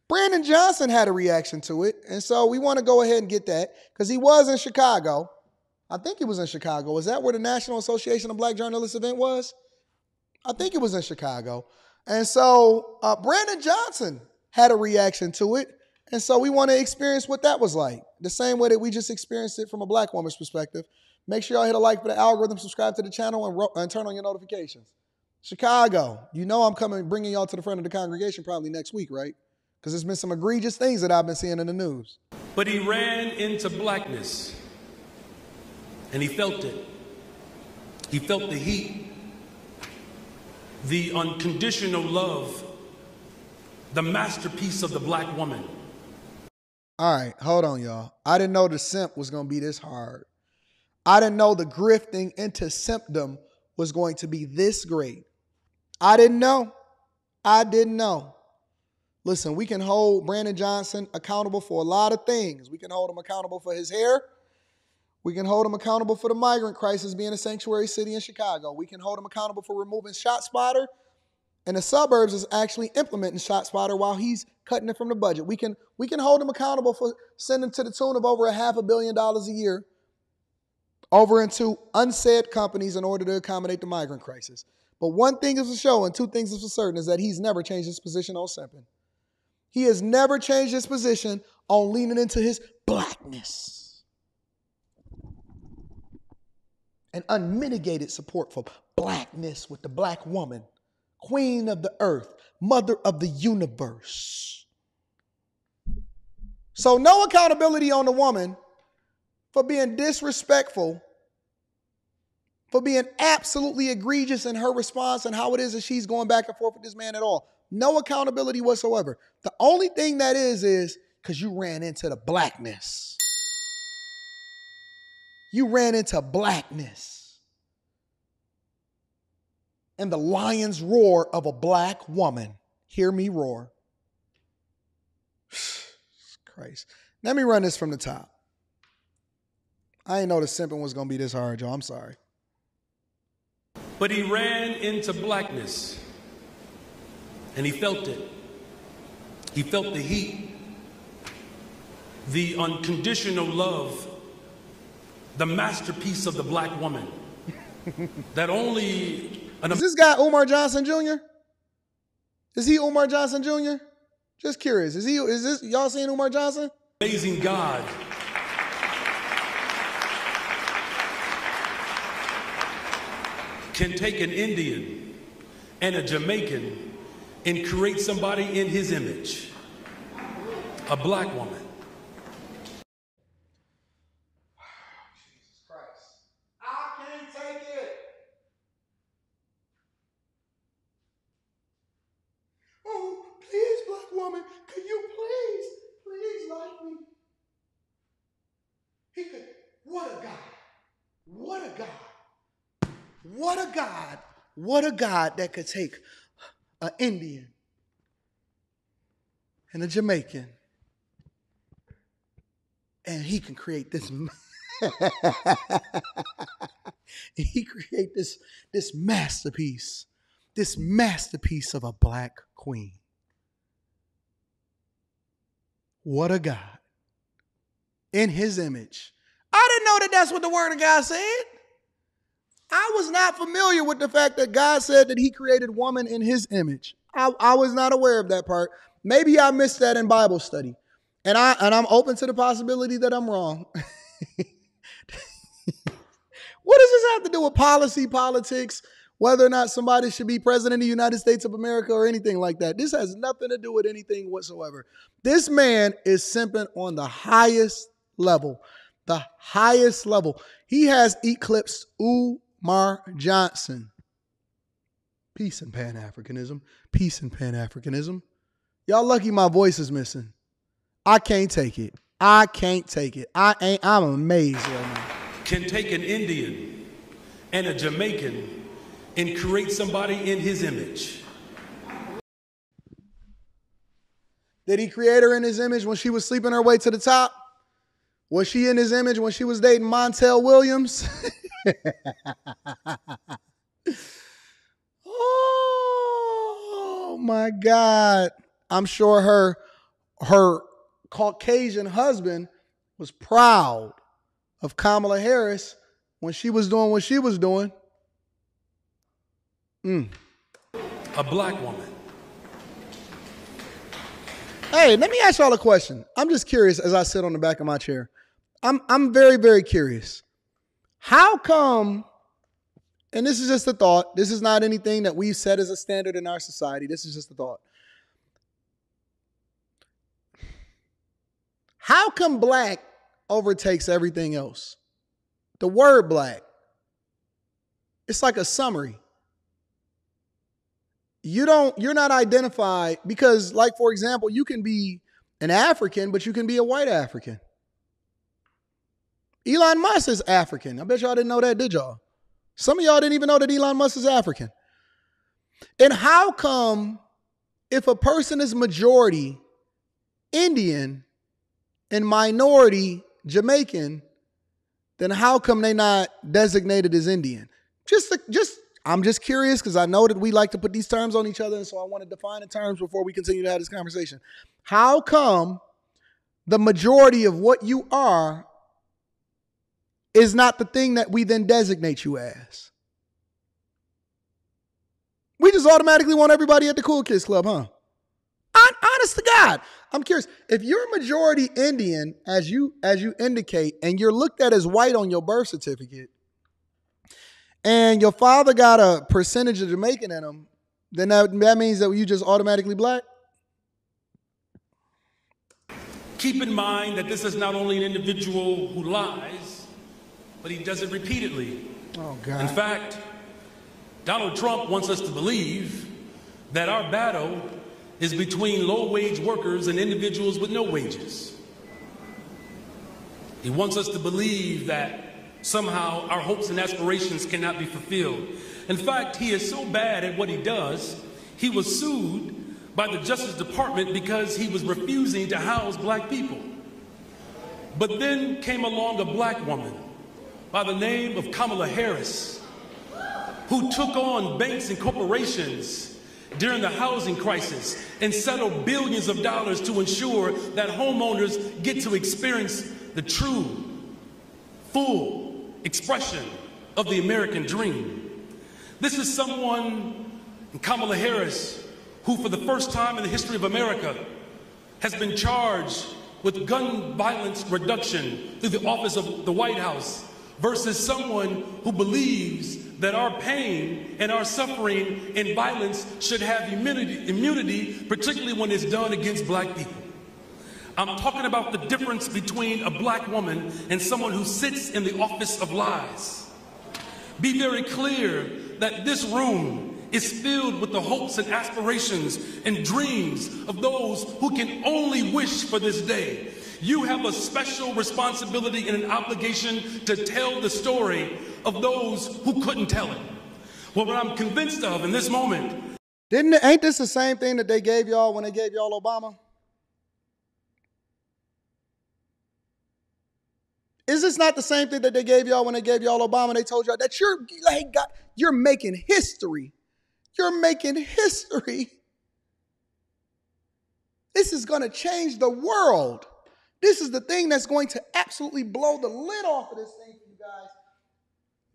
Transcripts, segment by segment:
Brandon Johnson had a reaction to it, and so we want to go ahead and get that because he was in Chicago. I think he was in Chicago. Was that where the National Association of Black Journalists event was? I think it was in Chicago. And so Brandon Johnson had a reaction to it, and so we want to experience what that was like, the same way that we just experienced it from a black woman's perspective. Make sure y'all hit a like for the algorithm, subscribe to the channel, and turn on your notifications. Chicago, you know I'm coming, bringing y'all to the front of the congregation probably next week, right? Because there's been some egregious things that I've been seeing in the news. But he ran into blackness, and he felt it. He felt the heat, the unconditional love, the masterpiece of the black woman. All right, hold on, y'all. I didn't know the simp was going to be this hard. I didn't know the grifting into simpdom was going to be this great. I didn't know. I didn't know. Listen, we can hold Brandon Johnson accountable for a lot of things. We can hold him accountable for his hair. We can hold him accountable for the migrant crisis being a sanctuary city in Chicago. We can hold him accountable for removing ShotSpotter, and the suburbs is actually implementing ShotSpotter while he's cutting it from the budget. We can hold him accountable for sending to the tune of over $500 million a year over into unsaid companies in order to accommodate the migrant crisis. But one thing is for sure and two things is for certain is that he's never changed his position on simping. He has never changed his position on leaning into his blackness and unmitigated support for blackness with the black woman, queen of the earth, mother of the universe. So no accountability on the woman for being disrespectful, for being absolutely egregious in her response and how it is that she's going back and forth with this man at all. No accountability whatsoever. The only thing that is because you ran into the blackness. You ran into blackness and the lion's roar of a black woman. Hear me roar. Christ. Let me run this from the top. I didn't know the simping was going to be this hard, y'all. I'm sorry. But he ran into blackness, and he felt it. He felt the heat, the unconditional love, the masterpiece of the black woman. That only... Is this guy Umar Johnson Jr.? Is he Umar Johnson Jr.? Just curious. Is this y'all seeing Umar Johnson? Amazing God can take an Indian and a Jamaican and create somebody in his image, a black woman. Jesus Christ. I can't take it. Oh, please, black woman, could you please like me? He could, what a God. What a God. What a God. What a God that could take an Indian and a Jamaican and he can create this he create this masterpiece of a black queen. What a God. In his image. I didn't know that that's what the word of God said. I was not familiar with the fact that God said that he created woman in his image. I was not aware of that part. Maybe I missed that in Bible study. And I'm open to the possibility that I'm wrong. What does this have to do with policy, politics, whether or not somebody should be president of the United States of America or anything like that? This has nothing to do with anything whatsoever. This man is simping on the highest level. The highest level. He has eclipsed Umar Johnson. Peace and Pan-Africanism. Peace and Pan-Africanism. Y'all lucky my voice is missing. I can't take it. I can't take it. I'm amazed right now. Can take an Indian and a Jamaican and create somebody in his image. Did he create her in his image when she was sleeping her way to the top? Was she in his image when she was dating Montel Williams? Oh my God. I'm sure her her Caucasian husband was proud of Kamala Harris when she was doing what she was doing. A black woman. Hey, let me ask y'all a question. I'm just curious as I sit on the back of my chair. I'm very, very curious. How come, and this is just a thought, this is not anything that we've set as a standard in our society, this is just a thought. How come black overtakes everything else? The word black, it's like a summary. You're not identified because, like, for example, you can be an African, but you can be a white African. Elon Musk is African. I bet y'all didn't know that, did y'all? Some of y'all didn't even know that Elon Musk is African. And how come if a person is majority Indian and minority Jamaican, then how come they not designated as Indian? I'm just curious because I know that we like to put these terms on each other, and so I want to define the terms before we continue to have this conversation. How come the majority of what you are is not the thing that we then designate you as? We just automatically want everybody at the Cool Kids Club, huh? Honest to God, I'm curious. If you're majority Indian, as you indicate, and you're looked at as white on your birth certificate, and your father got a percentage of Jamaican in him, then that means that you just automatically black? Keep in mind that this is not only an individual who lies, but he does it repeatedly. Oh, God. In fact, Donald Trump wants us to believe that our battle is between low-wage workers and individuals with no wages. He wants us to believe that somehow our hopes and aspirations cannot be fulfilled. In fact, he is so bad at what he does, he was sued by the Justice Department because he was refusing to house black people. But then came along a black woman by the name of Kamala Harris, who took on banks and corporations during the housing crisis and settled billions of dollars to ensure that homeowners get to experience the true, full expression of the American dream. This is someone, Kamala Harris, who for the first time in the history of America has been charged with gun violence reduction through the office of the White House, versus someone who believes that our pain and our suffering and violence should have immunity, particularly when it's done against black people. I'm talking about the difference between a black woman and someone who sits in the office of lies. Be very clear that this room is filled with the hopes and aspirations and dreams of those who can only wish for this day. You have a special responsibility and an obligation to tell the story of those who couldn't tell it. Well, what I'm convinced of in this moment. Ain't this the same thing that they gave y'all when they gave y'all Obama? Is this not the same thing that they gave y'all when they gave y'all Obama? They told y'all that you're making history. You're making history. This is going to change the world. This is the thing that's going to absolutely blow the lid off of this thing for you guys.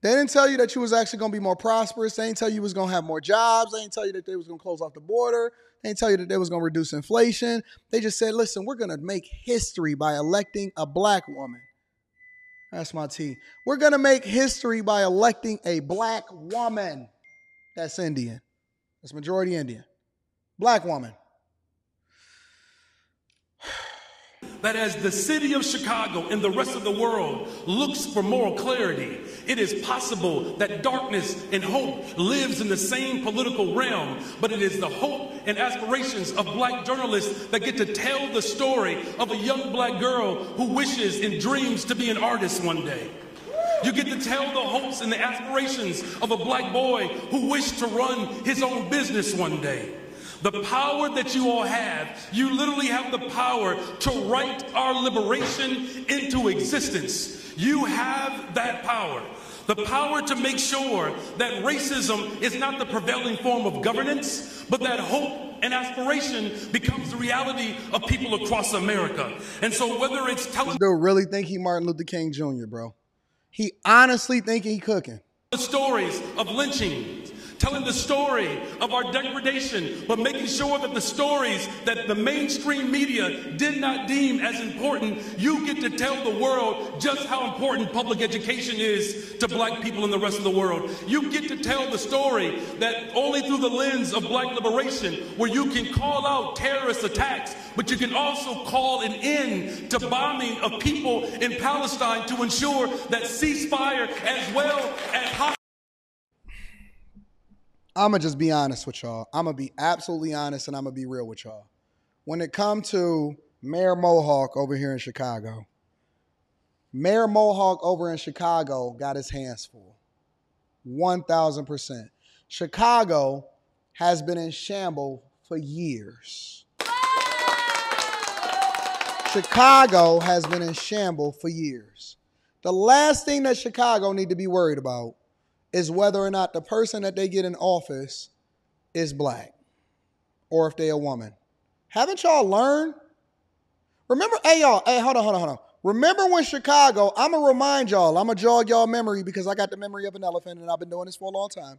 They didn't tell you that you was actually going to be more prosperous. They didn't tell you you was going to have more jobs. They didn't tell you that they was going to close off the border. They didn't tell you that they was going to reduce inflation. They just said, listen, we're going to make history by electing a black woman. That's my T. We're going to make history by electing a black woman. That's Indian. That's majority Indian. Black woman. That as the city of Chicago and the rest of the world looks for moral clarity, it is possible that darkness and hope lives in the same political realm, but it is the hope and aspirations of black journalists that get to tell the story of a young black girl who wishes and dreams to be an artist one day. You get to tell the hopes and the aspirations of a black boy who wished to run his own business one day. The power that you all have, you literally have the power to write our liberation into existence. You have that power. The power to make sure that racism is not the prevailing form of governance, but that hope and aspiration becomes the reality of people across America. And so whether it's telling This dude really think he Martin Luther King Jr., bro. He honestly think he cooking. the stories of lynching, telling the story of our degradation, but making sure that the stories that the mainstream media did not deem as important, you get to tell the world just how important public education is to black people in the rest of the world. You get to tell the story that only through the lens of black liberation, where you can call out terrorist attacks, but you can also call an end to bombing of people in Palestine to ensure that ceasefire as well as I'm going to just be honest with y'all. I'm going to be absolutely honest, and I'm going to be real with y'all. When it comes to Mayor Mohawk over here in Chicago, Mayor Mohawk over in Chicago got his hands full. 1,000%. Chicago has been in shambles for years. Chicago has been in shambles for years. The last thing that Chicago need to be worried about is whether or not the person that they get in office is black or if they're a woman. Haven't y'all learned? Remember, hold on. Remember when Chicago, I'm going to remind y'all, I'm going to jog y'all memory because I got the memory of an elephant and I've been doing this for a long time.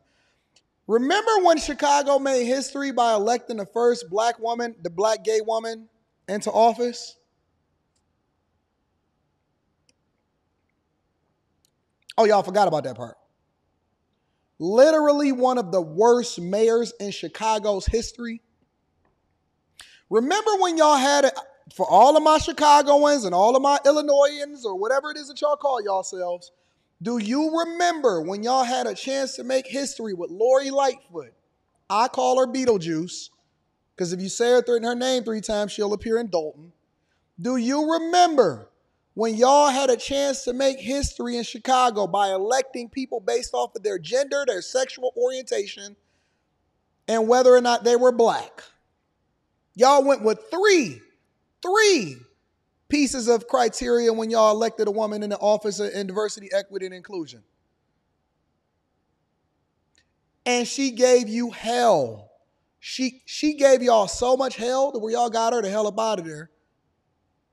Remember when Chicago made history by electing the first black woman, the black gay woman, into office? Oh, y'all forgot about that part. Literally one of the worst mayors in Chicago's history. Remember when y'all had it, for all of my Chicagoans and all of my Illinoisans or whatever it is that y'all call yourselves, do you remember when y'all had a chance to make history with Lori Lightfoot? I call her Beetlejuice, because if you say her name 3 times, she'll appear in Dalton. Do you remember when y'all had a chance to make history in Chicago by electing people based off of their gender, their sexual orientation, and whether or not they were black? Y'all went with three pieces of criteria when y'all elected a woman in the office in diversity, equity, and inclusion. And she gave you hell. She gave y'all so much hell that where y'all got her the hell up out of there.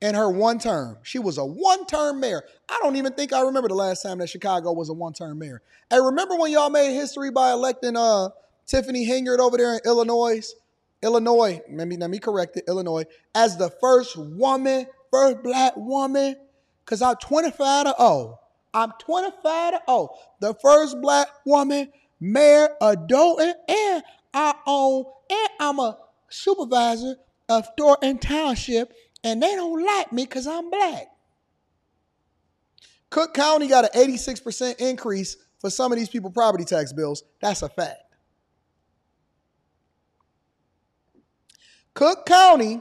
In her one term. She was a one-term mayor. I don't even think I remember the last time that Chicago was a one-term mayor. Hey, remember when y'all made history by electing Tiffany Hingard over there in Illinois, let me correct it, Illinois, as the first black woman, because I'm 25 to 0. I'm 25 to 0. The first black woman mayor of Dalton, and I'm a supervisor of Thornton Township, and they don't like me because I'm black. Cook County got an 86% increase for some of these people property tax bills. That's a fact. Cook County,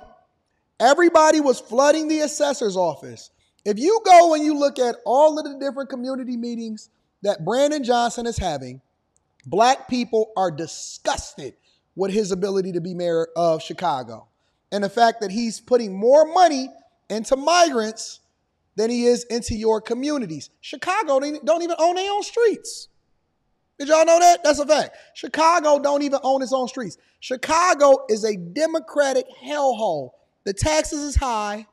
everybody was flooding the assessor's office. If you go and you look at all of the different community meetings that Brandon Johnson is having, black people are disgusted with his ability to be mayor of Chicago. And the fact that he's putting more money into migrants than he is into your communities. Chicago don't even own their own streets. Did y'all know that? That's a fact. Chicago don't even own its own streets. Chicago is a Democratic hellhole. The taxes is high.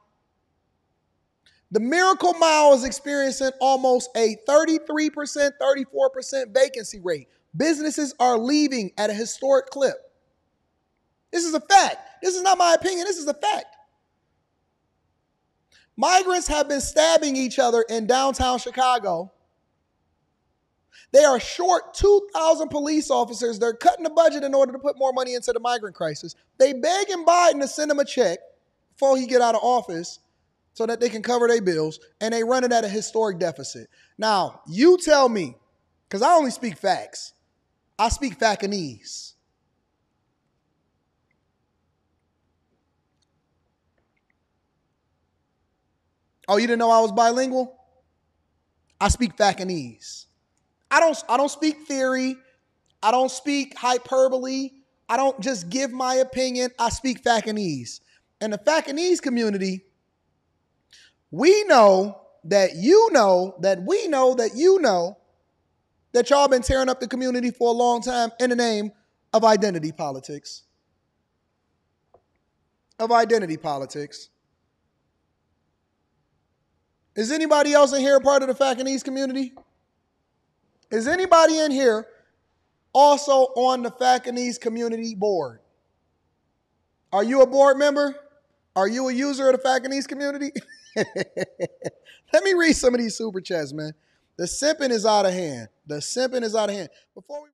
The Miracle Mile is experiencing almost a 33%, 34% vacancy rate. Businesses are leaving at a historic clip. This is a fact. This is not my opinion. This is a fact. Migrants have been stabbing each other in downtown Chicago. They are short 2,000 police officers. They're cutting the budget in order to put more money into the migrant crisis. They begging Biden to send them a check before he get out of office so that they can cover their bills, and they run it at a historic deficit. Now, you tell me, because I only speak facts. I speak Facanese. Oh, you didn't know I was bilingual? I speak Facanese. I don't speak theory. I don't speak hyperbole. I don't just give my opinion. I speak Facanese. And the Facanese community, we know that you know that we know that you know that y'all been tearing up the community for a long time in the name of identity politics. of identity politics. Is anybody else in here a part of the Facanese community? Is anybody in here also on the Facanese community board? Are you a board member? Are you a user of the Facanese community? Let me read some of these super chats, man. The simping is out of hand. The simping is out of hand. Before we